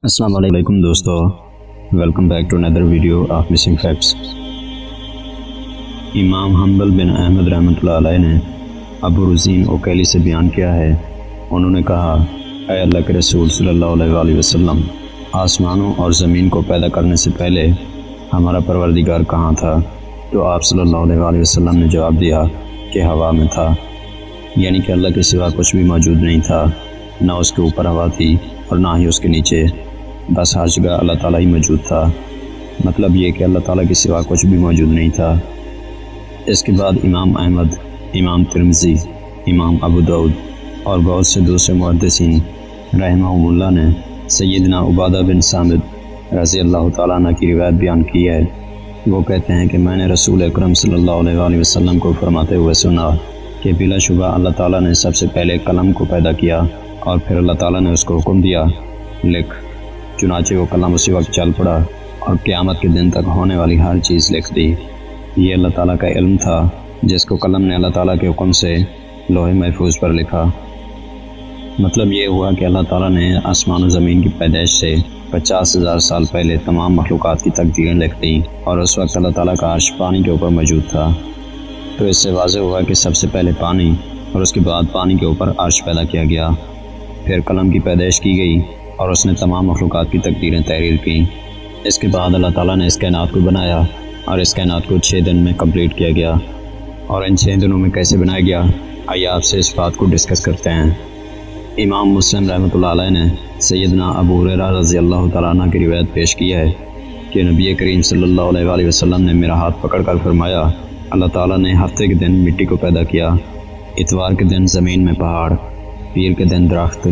السلام علیکم دوستو، welcome back to another video of missing facts. امام حنبل بن احمد رحمۃ اللہ علیہ نے ابو رزین اوکیلی سے بیان کیا ہے، انہوں نے کہا، اے اللہ کے رسول صلی اللہ علیہ وآلہ وسلم، آسمانوں اور زمین کو پیدا کرنے سے پہلے ہمارا پروردگار کہاں تھا؟ تو آپ صلی اللہ علیہ وآلہ وسلم نے جواب دیا کہ ہوا میں تھا، یعنی کہ اللہ کے سوا کچھ بھی موجود نہیں تھا، نہ اس کے اوپر ہوا تھی اور نہ ہی اس کے نیچے، بس ہر جگہ اللہ تعالیٰ ہی موجود تھا۔ مطلب یہ کہ اللہ تعالیٰ کے سوا کچھ بھی موجود نہیں تھا۔ اس کے بعد امام احمد، امام ترمذی، امام ابو داؤد اور بہت سے دوسرے محدثین رحمہم اللہ نے سیدنا عبادہ بن صامت رضی اللہ تعالیٰ عنہ کی روایت بیان کی ہے۔ وہ کہتے ہیں کہ میں نے رسول اکرم صلی اللہ علیہ وآلہ وسلم کو فرماتے ہوئے سنا کہ بلا شبہ اللہ تعالیٰ نے سب سے پہلے قلم کو پیدا کیا اور پھر اللہ تعالیٰ نے اس کو حکم دیا، لکھ۔ چنانچہ وہ قلم اسی وقت چل پڑا اور قیامت کے دن تک ہونے والی ہر چیز لکھ دی۔ یہ اللہ تعالیٰ کا علم تھا جس کو قلم نے اللہ تعالیٰ کے حکم سے لوح محفوظ پر لکھا۔ مطلب یہ ہوا کہ اللہ تعالیٰ نے آسمان و زمین کی پیدائش سے 50,000 سال پہلے تمام مخلوقات کی تقدیریں لکھ دیں، اور اس وقت اللہ تعالیٰ کا عرش پانی کے اوپر موجود تھا۔ تو اس سے واضح ہوا کہ سب سے پہلے پانی اور اس کے بعد پانی کے اوپر عرش پیدا کیا گیا، پھر قلم کی پیدائش کی گئی اور اس نے تمام مخلوقات کی تقدیریں تحریر کیں۔ اس کے بعد اللہ تعالیٰ نے اس کائنات کو بنایا اور اس کائنات کو 6 دن میں کمپلیٹ کیا گیا۔ اور ان 6 دنوں میں کیسے بنایا گیا، آئیے آپ سے اس بات کو ڈسکس کرتے ہیں۔ امام مسلم رحمۃ اللہ علیہ نے سیدنا ابو ہریرہ رضی اللہ تعالیٰ عنہ کی روایت پیش کی ہے کہ نبی کریم صلی اللہ علیہ وآلہ وسلم نے میرا ہاتھ پکڑ کر فرمایا، اللہ تعالیٰ نے ہفتے کے دن مٹی کو پیدا کیا، اتوار کے دن زمین میں پہاڑ، پیر کے دن درخت،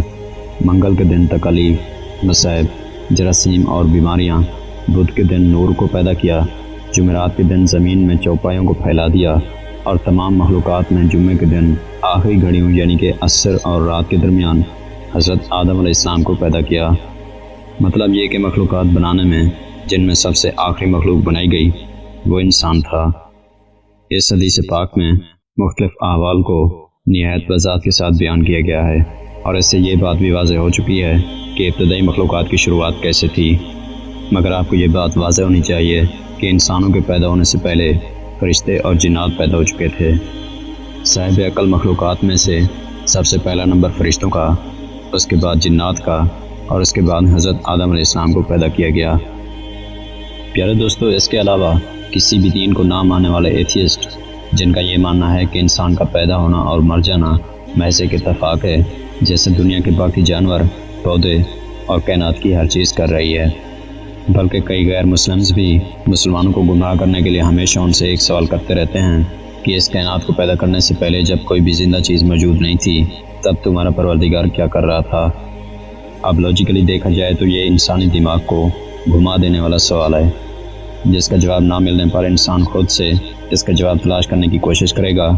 منگل کے دن تکالیف، مصائب، جراثیم اور بیماریاں، بدھ کے دن نور کو پیدا کیا، جمعرات کے دن زمین میں چوپایوں کو پھیلا دیا، اور تمام مخلوقات میں جمعے کے دن آخری گھڑیوں یعنی کہ عصر اور رات کے درمیان حضرت آدم علیہ السلام کو پیدا کیا۔ مطلب یہ کہ مخلوقات بنانے میں جن میں سب سے آخری مخلوق بنائی گئی وہ انسان تھا۔ اس حدیث پاک میں مختلف احوال کو نہایت وضاحت کے ساتھ بیان کیا گیا ہے، اور اس سے یہ بات بھی واضح ہو چکی ہے کہ ابتدائی مخلوقات کی شروعات کیسے تھی۔ مگر آپ کو یہ بات واضح ہونی چاہیے کہ انسانوں کے پیدا ہونے سے پہلے فرشتے اور جنات پیدا ہو چکے تھے۔ صاحب عقل مخلوقات میں سے سب سے پہلا نمبر فرشتوں کا، اس کے بعد جنات کا، اور اس کے بعد حضرت آدم علیہ السلام کو پیدا کیا گیا۔ پیارے دوستو، اس کے علاوہ کسی بھی دین کو نہ ماننے والے ایتھیسٹ جن کا یہ ماننا ہے کہ انسان کا پیدا ہونا اور مر جانا محض ایک اتفاق ہے، جیسے دنیا کے باقی جانور، پودے اور کائنات کی ہر چیز کر رہی ہے، بلکہ کئی غیر مسلمز بھی مسلمانوں کو گمراہ کرنے کے لیے ہمیشہ ان سے ایک سوال کرتے رہتے ہیں کہ اس کائنات کو پیدا کرنے سے پہلے جب کوئی بھی زندہ چیز موجود نہیں تھی تب تمہارا پروردگار کیا کر رہا تھا؟ اب لاجیکلی دیکھا جائے تو یہ انسانی دماغ کو گھما دینے والا سوال ہے، جس کا جواب نہ ملنے پر انسان خود سے اس کا جواب تلاش کرنے کی کوشش کرے گا،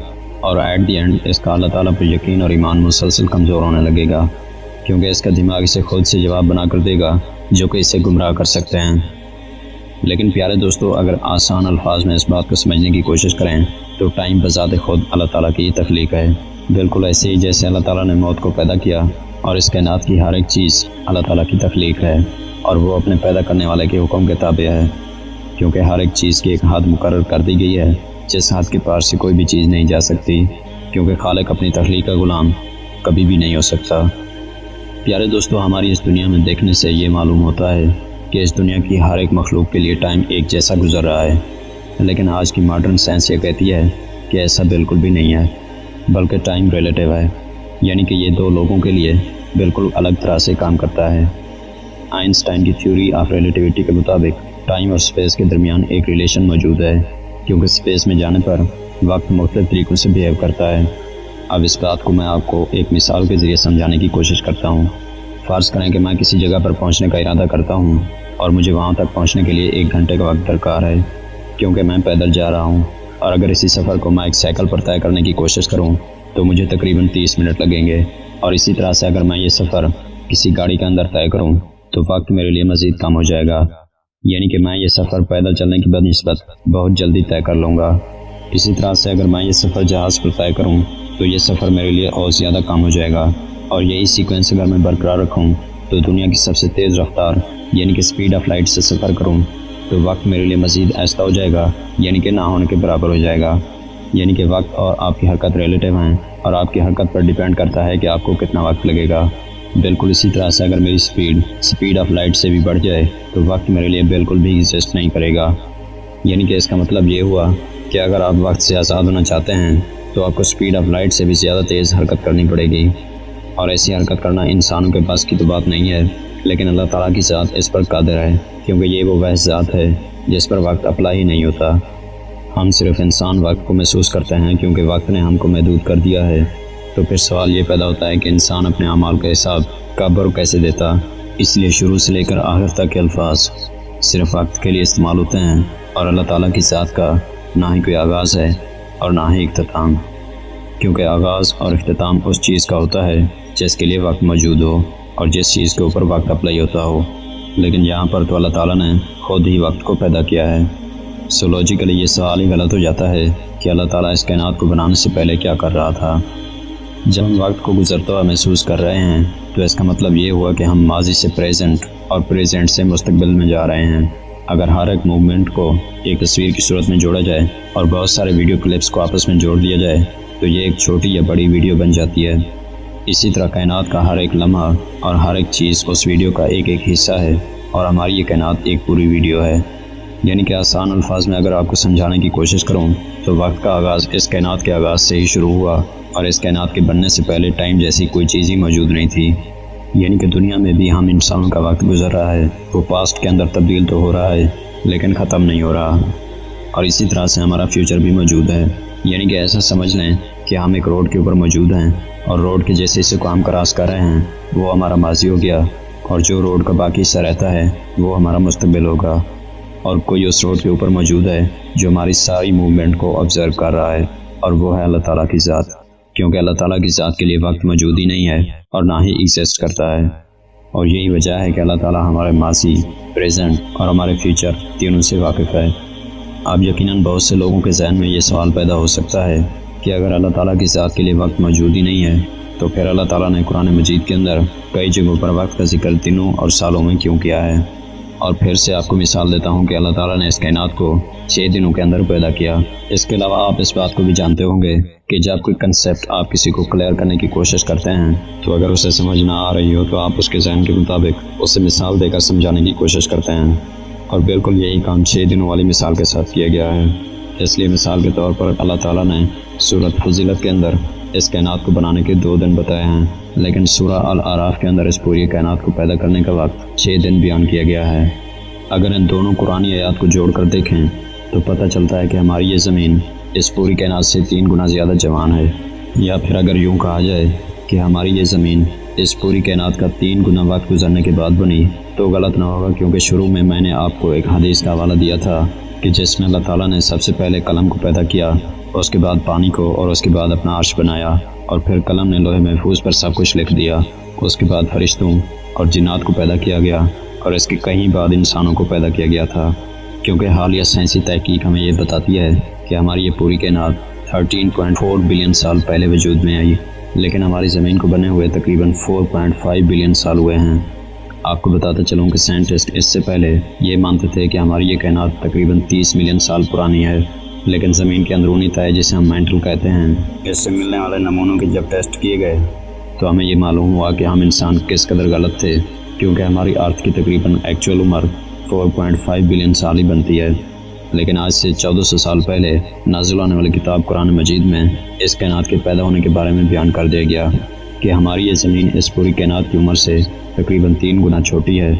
اور ایٹ دی اینڈ اس کا اللہ تعالیٰ پر یقین اور ایمان مسلسل کمزور ہونے لگے گا، کیونکہ اس کا دماغ اسے خود سے جواب بنا کر دے گا جو کہ اسے گمراہ کر سکتے ہیں۔ لیکن پیارے دوستو، اگر آسان الفاظ میں اس بات کو سمجھنے کی کوشش کریں تو ٹائم بذات خود اللہ تعالیٰ کی تخلیق ہے، بالکل ایسے ہی جیسے اللہ تعالیٰ نے موت کو پیدا کیا، اور اس کائنات کی ہر ایک چیز اللہ تعالیٰ کی تخلیق ہے، اور وہ اپنے پیدا کرنے والے کے حکم کے تابع ہے، کیونکہ ہر ایک چیز کی ایک حد مقرر کر دی گئی ہے جس حد کے پار سے کوئی بھی چیز نہیں جا سکتی، کیونکہ خالق اپنی تخلیق کا غلام کبھی بھی نہیں ہو سکتا۔ پیارے دوستو، ہماری اس دنیا میں دیکھنے سے یہ معلوم ہوتا ہے کہ اس دنیا کی ہر ایک مخلوق کے لیے ٹائم ایک جیسا گزر رہا ہے، لیکن آج کی ماڈرن سائنس یہ کہتی ہے کہ ایسا بالکل بھی نہیں ہے، بلکہ ٹائم ریلیٹیو ہے، یعنی کہ یہ دو لوگوں کے لیے بالکل الگ طرح سے کام کرتا ہے۔ آئنسٹائن کی تھیوری آف ریلیٹیوٹی کے مطابق ٹائم اور اسپیس کے درمیان ایک ریلیشن موجود ہے، کیونکہ اسپیس میں جانے پر وقت مختلف طریقوں سے بیہیو کرتا ہے۔ اب اس بات کو میں آپ کو ایک مثال کے ذریعے سمجھانے کی کوشش کرتا ہوں۔ فرض کریں کہ میں کسی جگہ پر پہنچنے کا ارادہ کرتا ہوں اور مجھے وہاں تک پہنچنے کے لیے 1 گھنٹے کا وقت درکار ہے، کیونکہ میں پیدل جا رہا ہوں، اور اگر اسی سفر کو میں ایک سائیکل پر طے کرنے کی کوشش کروں تو مجھے تقریباً 30 منٹ لگیں گے، اور اسی طرح سے اگر میں یہ سفر کسی گاڑی کے اندر طے کروں تو وقت میرے لیے مزید کم ہو جائے گا، یعنی کہ میں یہ سفر پیدل چلنے کی بنسبت بہت جلدی طے کر لوں گا۔ اسی طرح سے اگر میں یہ سفر جہاز پر طے کروں تو یہ سفر میرے لیے اور زیادہ کم ہو جائے گا، اور یہی سیکوینس اگر میں برقرار رکھوں تو دنیا کی سب سے تیز رفتار یعنی کہ سپیڈ آف لائٹ سے سفر کروں تو وقت میرے لیے مزید ایسا ہو جائے گا یعنی کہ نہ ہونے کے برابر ہو جائے گا. یعنی کہ وقت اور آپ کی حرکت ریلیٹیو ہیں اور آپ کی حرکت پر ڈیپینڈ کرتا ہے کہ آپ کو کتنا وقت لگے گا. بالکل اسی طرح سے اگر میری سپیڈ آف لائٹ سے بھی بڑھ جائے تو وقت میرے لیے بالکل بھی ایگزسٹ نہیں کرے گا. یعنی کہ اس کا مطلب یہ ہوا کہ اگر آپ وقت سے آزاد ہونا چاہتے ہیں تو آپ کو سپیڈ آف لائٹ سے بھی زیادہ تیز حرکت کرنی پڑے گی. اور ایسی حرکت کرنا انسانوں کے پاس کی تو بات نہیں ہے، لیکن اللہ تعالیٰ کی ذات اس پر قادر ہے، کیونکہ یہ وہ محض ذات ہے جس پر وقت اپلائی ہی نہیں ہوتا. ہم صرف انسان وقت کو محسوس کرتے ہیں کیونکہ وقت نے ہم کو محدود کر دیا ہے. تو پھر سوال یہ پیدا ہوتا ہے کہ انسان اپنے اعمال کا حساب کب اور کیسے دیتا. اس لیے شروع سے لے کر آخر تک کے الفاظ صرف وقت کے لیے استعمال ہوتے ہیں، اور اللہ تعالیٰ کی ذات کا نہ ہی کوئی آغاز ہے اور نہ ہی اختتام، کیونکہ آغاز اور اختتام اس چیز کا ہوتا ہے جس کے لیے وقت موجود ہو اور جس چیز کے اوپر وقت اپلائی ہوتا ہو. لیکن یہاں پر تو اللہ تعالیٰ نے خود ہی وقت کو پیدا کیا ہے. سو لاجیکلی یہ سوال ہی غلط ہو جاتا ہے کہ اللہ تعالیٰ اس کائنات کو بنانے سے پہلے کیا کر رہا تھا. جب ہم وقت کو گزرتا ہوا محسوس کر رہے ہیں تو اس کا مطلب یہ ہوا کہ ہم ماضی سے پریزنٹ اور پریزنٹ سے مستقبل میں جا رہے ہیں. اگر ہر ایک موومنٹ کو ایک تصویر کی صورت میں جوڑا جائے اور بہت سارے ویڈیو کلپس کو آپس میں جوڑ دیا جائے تو یہ ایک چھوٹی یا بڑی ویڈیو بن جاتی ہے. اسی طرح کائنات کا ہر ایک لمحہ اور ہر ایک چیز اس ویڈیو کا ایک ایک حصہ ہے، اور ہماری یہ کائنات ایک پوری ویڈیو ہے. یعنی کہ آسان الفاظ میں اگر آپ کو سمجھانے کی کوشش کروں تو وقت کا آغاز اس کائنات کے آغاز سے ہی شروع ہوا، اور اس کائنات کے بننے سے پہلے ٹائم جیسی کوئی چیز ہی موجود نہیں تھی. یعنی کہ دنیا میں بھی ہم انسانوں کا وقت گزر رہا ہے، وہ پاسٹ کے اندر تبدیل تو ہو رہا ہے لیکن ختم نہیں ہو رہا. اور اسی طرح سے ہمارا فیوچر بھی موجود ہے. یعنی کہ ایسا سمجھ لیں کہ ہم ایک روڈ کے اوپر موجود ہیں اور روڈ کے جیسے حصے کو ہم کراس کر رہے ہیں وہ ہمارا ماضی ہو گیا، اور جو روڈ کا باقی حصہ رہتا ہے وہ ہمارا مستقبل ہوگا. اور کوئی اس روڈ کے اوپر موجود ہے جو ہماری ساری موومنٹ کو آبزرو کر رہا ہے، اور وہ ہے اللہ تعالیٰ کی ذات، کیونکہ اللہ تعالیٰ کی ذات کے لیے وقت موجود ہی نہیں ہے اور نہ ہی ایگزسٹ کرتا ہے. اور یہی وجہ ہے کہ اللہ تعالیٰ ہمارے ماضی، پریزنٹ اور ہمارے فیوچر تینوں سے واقف ہے. اب یقیناً بہت سے لوگوں کے ذہن میں یہ سوال پیدا ہو سکتا ہے کہ اگر اللہ تعالیٰ کی ذات کے لیے وقت موجود ہی نہیں ہے تو پھر اللہ تعالیٰ نے قرآن مجید کے اندر کئی جگہوں پر وقت کا ذکر دنوں اور سالوں میں کیوں کیا ہے. اور پھر سے آپ کو مثال دیتا ہوں کہ اللہ تعالیٰ نے اس کائنات کو 6 دنوں کے اندر پیدا کیا. اس کے علاوہ آپ اس بات کو بھی جانتے ہوں گے کہ جب کوئی کنسیپٹ آپ کسی کو کلیئر کرنے کی کوشش کرتے ہیں تو اگر اسے سمجھ نہ آ رہی ہو تو آپ اس کے ذہن کے مطابق اسے مثال دے کر سمجھانے کی کوشش کرتے ہیں. اور بالکل یہی کام 6 دنوں والی مثال کے ساتھ کیا گیا ہے. اس لیے مثال کے طور پر اللہ تعالیٰ نے سورۃ فضیلت کے اندر اس کائنات کو بنانے کے 2 دن بتائے ہیں، لیکن سورہ الاعراف کے اندر اس پوری کائنات کو پیدا کرنے کا وقت 6 دن بیان کیا گیا ہے. اگر ان دونوں قرآنی آیات کو جوڑ کر دیکھیں تو پتہ چلتا ہے کہ ہماری یہ زمین اس پوری کائنات سے 3 گنا زیادہ جوان ہے. یا پھر اگر یوں کہا جائے کہ ہماری یہ زمین اس پوری کائنات کا 3 گنا وقت گزرنے کے بعد بنی تو غلط نہ ہوگا، کیونکہ شروع میں نے آپ کو ایک حدیث کا حوالہ دیا تھا کہ جس میں اللہ تعالیٰ نے سب سے پہلے قلم کو پیدا کیا، اس کے بعد پانی کو، اور اس کے بعد اپنا عرش بنایا، اور پھر قلم نے لوح محفوظ پر سب کچھ لکھ دیا. اس کے بعد فرشتوں اور جنات کو پیدا کیا گیا، اور اس کے کہیں بعد انسانوں کو پیدا کیا گیا تھا. کیونکہ حالیہ سائنسی تحقیق ہمیں یہ بتاتی ہے کہ ہماری یہ پوری کائنات 13.4 بلین سال پہلے وجود میں آئی، لیکن ہماری زمین کو بنے ہوئے تقریباً 4.5 بلین سال ہوئے ہیں. آپ کو بتاتا چلوں کہ سائنٹسٹ اس سے پہلے یہ مانتے تھے کہ ہماری یہ کائنات تقریباً 30 ملین سال پرانی ہے، لیکن زمین کے اندرونی تہہ جسے ہم مینٹل کہتے ہیں، اس سے ملنے والے نمونوں کے جب ٹیسٹ کیے گئے تو ہمیں یہ معلوم ہوا کہ ہم انسان کس قدر غلط تھے، کیونکہ ہماری ارتھ کی تقریباً ایکچوئل عمر 4.5 بلین سال ہی بنتی ہے. لیکن آج سے 1400 سال پہلے نازل ہونے والی کتاب قرآن مجید میں اس کائنات کے پیدا ہونے کے بارے میں بیان کر دیا گیا کہ ہماری یہ زمین اس پوری کائنات کی عمر سے تقریباً 3 گنا چھوٹی ہے،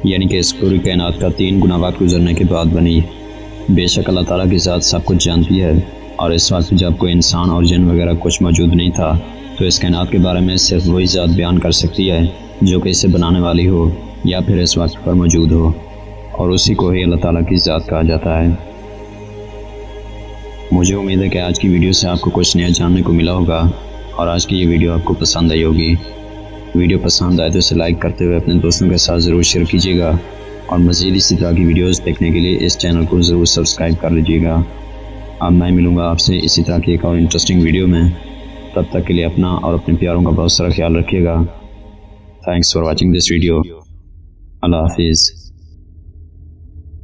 یعنی کہ اس پوری کائنات کا 3 گنا وقت گزرنے کے بعد بنی. بے شک اللہ تعالیٰ کی ذات سب کچھ جانتی ہے، اور اس وقت جب کوئی انسان اور جن وغیرہ کچھ موجود نہیں تھا تو اس کائنات کے بارے میں صرف وہی ذات بیان کر سکتی ہے جو کہ اسے بنانے والی ہو یا پھر اس وقت پر موجود ہو، اور اسی کو ہی اللہ تعالیٰ کی ذات کہا جاتا ہے. مجھے امید ہے کہ آج کی ویڈیو سے آپ کو کچھ نیا جاننے کو ملا ہوگا، اور آج کی یہ ویڈیو آپ کو پسند آئی ہوگی. ویڈیو پسند آئے تو اسے لائک کرتے ہوئے اپنے دوستوں کے ساتھ ضرور شیئر کیجیے گا، اور مزید اسی طرح کی ویڈیوز دیکھنے کے لیے اس چینل کو ضرور سبسکرائب کر لیجیے گا. اب میں ملوں گا آپ سے اسی طرح کی ایک اور انٹرسٹنگ ویڈیو میں. تب تک کے لیے اپنا اور اپنے پیاروں کا بہت سارا خیال رکھیے گا. Thanks for watching this video. Allah Hafiz.